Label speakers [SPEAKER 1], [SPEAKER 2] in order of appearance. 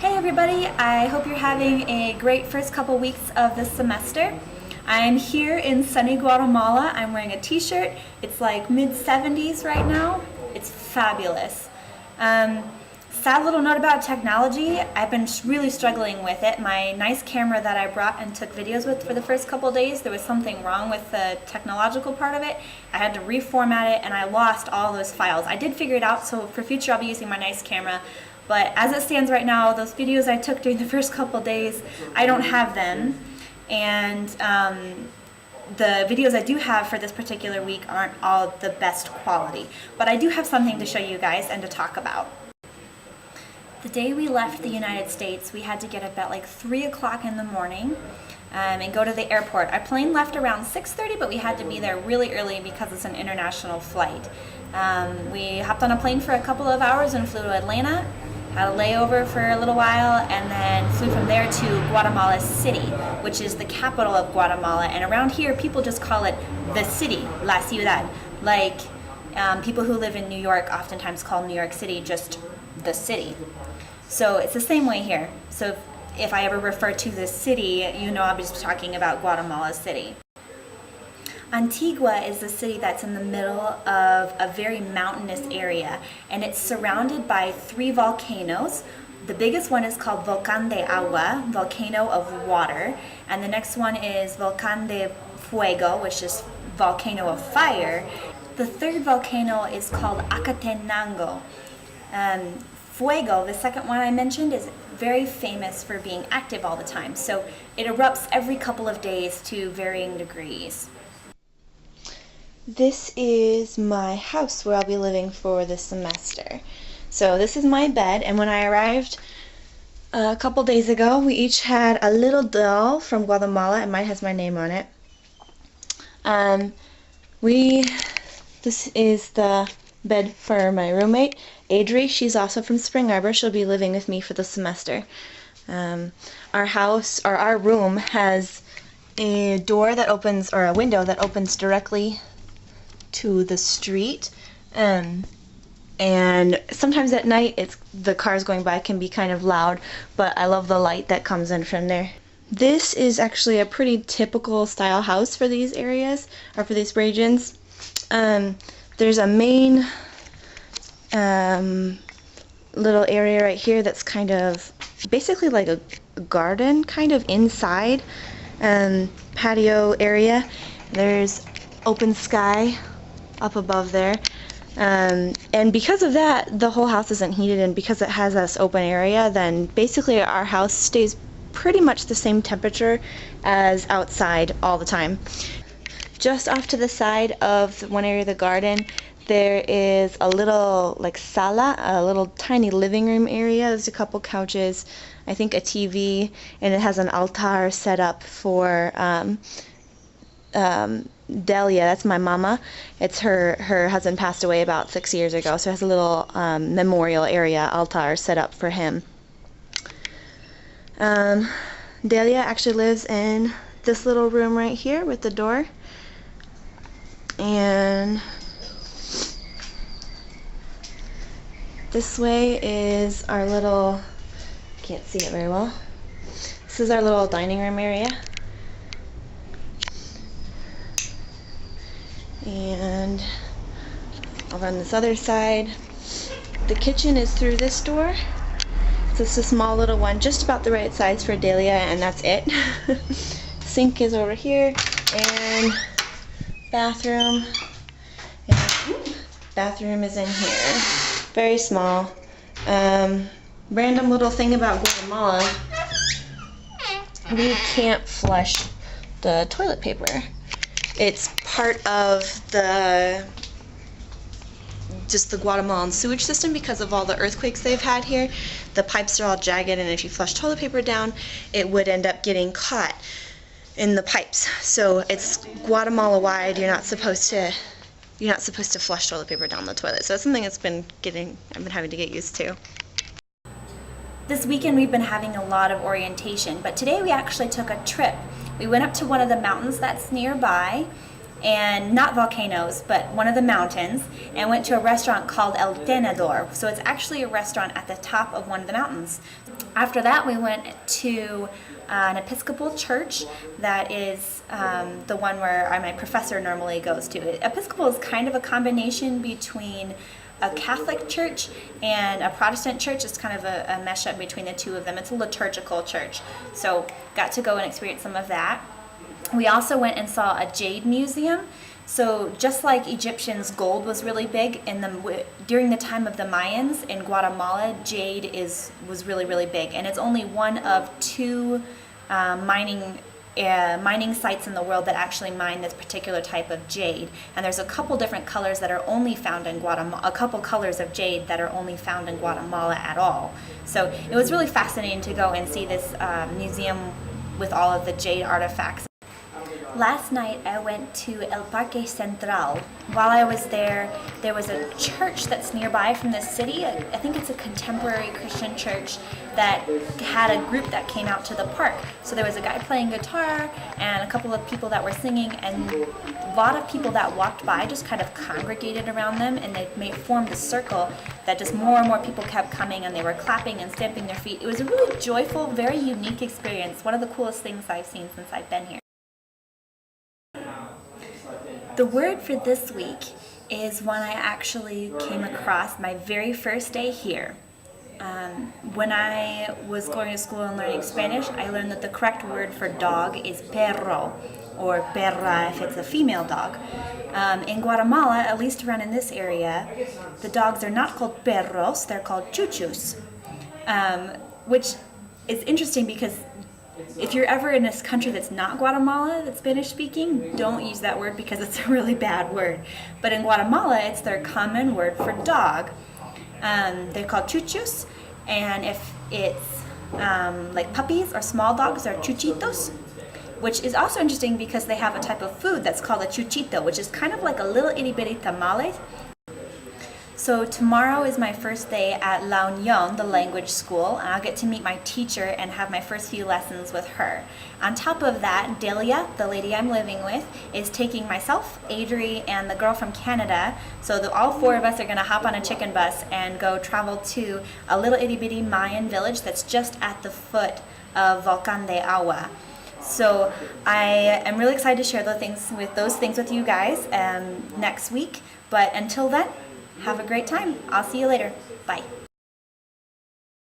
[SPEAKER 1] Hey everybody, I hope you're having a great first couple weeks of this semester. I'm here in sunny Guatemala. I'm wearing a t-shirt. It's like mid-70s right now. It's fabulous. Sad little note about technology. I've been really struggling with it. My nice camera that I brought and took videos with for the first couple days, there was something wrong with the technological part of it. I had to reformat it and I lost all those files. I did figure it out, so for future I'll be using my nice camera. But as it stands right now, those videos I took during the first couple days, I don't have them. And the videos I do have for this particular week aren't all the best quality. But I do have something to show you guys and to talk about. The day we left the United States, we had to get up at like 3 o'clock in the morning and go to the airport. Our plane left around 6:30, but we had to be there really early because it's an international flight. We hopped on a plane for a couple of hours and flew to Atlanta, had a layover for a little while, and then flew from there to Guatemala City, which is the capital of Guatemala. And around here, people just call it the city, la ciudad. Like people who live in New York oftentimes call New York City just the city. So it's the same way here. So if I ever refer to the city, you know I'll be talking about Guatemala City. Antigua is the city that's in the middle of a very mountainous area, and it's surrounded by 3 volcanoes. The biggest one is called Volcán de Agua, volcano of water, and the next one is Volcán de Fuego, which is volcano of fire. The third volcano is called Acatenango. Fuego, the second one I mentioned, is very famous for being active all the time, so it erupts every couple of days to varying degrees.
[SPEAKER 2] This is my house where I'll be living for the semester. So this is my bed, and when I arrived a couple days ago, we each had a little doll from Guatemala, and mine has my name on it. This is the bed for my roommate, Adri. She's also from Spring Arbor. She'll be living with me for the semester. Our room has a door that opens, or a window that opens directly to the street, and sometimes at night the cars going by can be kind of loud, but I love the light that comes in from there. This is actually a pretty typical style house for these areas, or for these regions. There's a main little area right here that's kind of basically like a garden kind of inside, patio area. There's open sky up above there, and because of that the whole house isn't heated, and because it has this open area, then basically our house stays pretty much the same temperature as outside all the time. Just off to the side of one area of the garden, there is a little like sala, a little tiny living room area. There's a couple couches, I think a TV, and it has an altar set up for Delia. That's my mama. It's her husband passed away about 6 years ago, so it has a little memorial area, altar, set up for him. Delia actually lives in this little room right here with the door, and this way is our little, can't see it very well, this is our little dining room area. And over on this other side, the kitchen is through this door. It's just a small little one, just about the right size for Delia, and that's it. Sink is over here, and bathroom is in here. Very small. Random little thing about Guatemala, we can't flush the toilet paper. It's part of the Guatemalan sewage system because of all the earthquakes they've had here. The pipes are all jagged, and if you flush toilet paper down, it would end up getting caught in the pipes. So it's Guatemala-wide. You're not supposed to flush toilet paper down the toilet. So it's something I've been having to get used to.
[SPEAKER 1] This weekend we've been having a lot of orientation, but today we actually took a trip. We went up to one of the mountains that's nearby, and not volcanoes, but one of the mountains, and went to a restaurant called El Tenedor. So it's actually a restaurant at the top of one of the mountains. After that, we went to an Episcopal church that is the one where my professor normally goes to. Episcopal is kind of a combination between a Catholic church and a Protestant church. It's kind of a mesh up between the two of them. It's a liturgical church. So got to go and experience some of that. We also went and saw a jade museum. So just like Egyptians, gold was really big during the time of the Mayans in Guatemala. Jade was really, really big, and it's only one of two mining sites in the world that actually mine this particular type of jade. And there's a couple different colors that are only found in Guatemala, a couple colors of jade that are only found in Guatemala at all. So it was really fascinating to go and see this museum with all of the jade artifacts. Last night I went to El Parque Central. While I was there was a church that's nearby from the city. I think it's a contemporary Christian church that had a group that came out to the park. So there was a guy playing guitar and a couple of people that were singing, and a lot of people that walked by just kind of congregated around them, and they formed a circle that just more and more people kept coming, and they were clapping and stamping their feet. It was a really joyful, very unique experience. One of the coolest things I've seen since I've been here. The word for this week is one I actually came across my very first day here. When I was going to school and learning Spanish, I learned that the correct word for dog is perro, or perra if it's a female dog. In Guatemala, at least around in this area, the dogs are not called perros, they're called chuchos, which is interesting because if you're ever in this country that's not Guatemala, that's Spanish speaking, don't use that word because it's a really bad word. But in Guatemala, it's their common word for dog. They're called chuchos, and if it's like puppies or small dogs, they're chuchitos, which is also interesting because they have a type of food that's called a chuchito, which is kind of like a little itty bitty tamale. So tomorrow is my first day at La Union, the language school, and I'll get to meet my teacher and have my first few lessons with her. On top of that, Delia, the lady I'm living with, is taking myself, Adri, and the girl from Canada, so all four of us are going to hop on a chicken bus and go travel to a little itty bitty Mayan village that's just at the foot of Volcán de Agua. So I am really excited to share those things with you guys next week, but until then, have a great time. I'll see you later. Bye.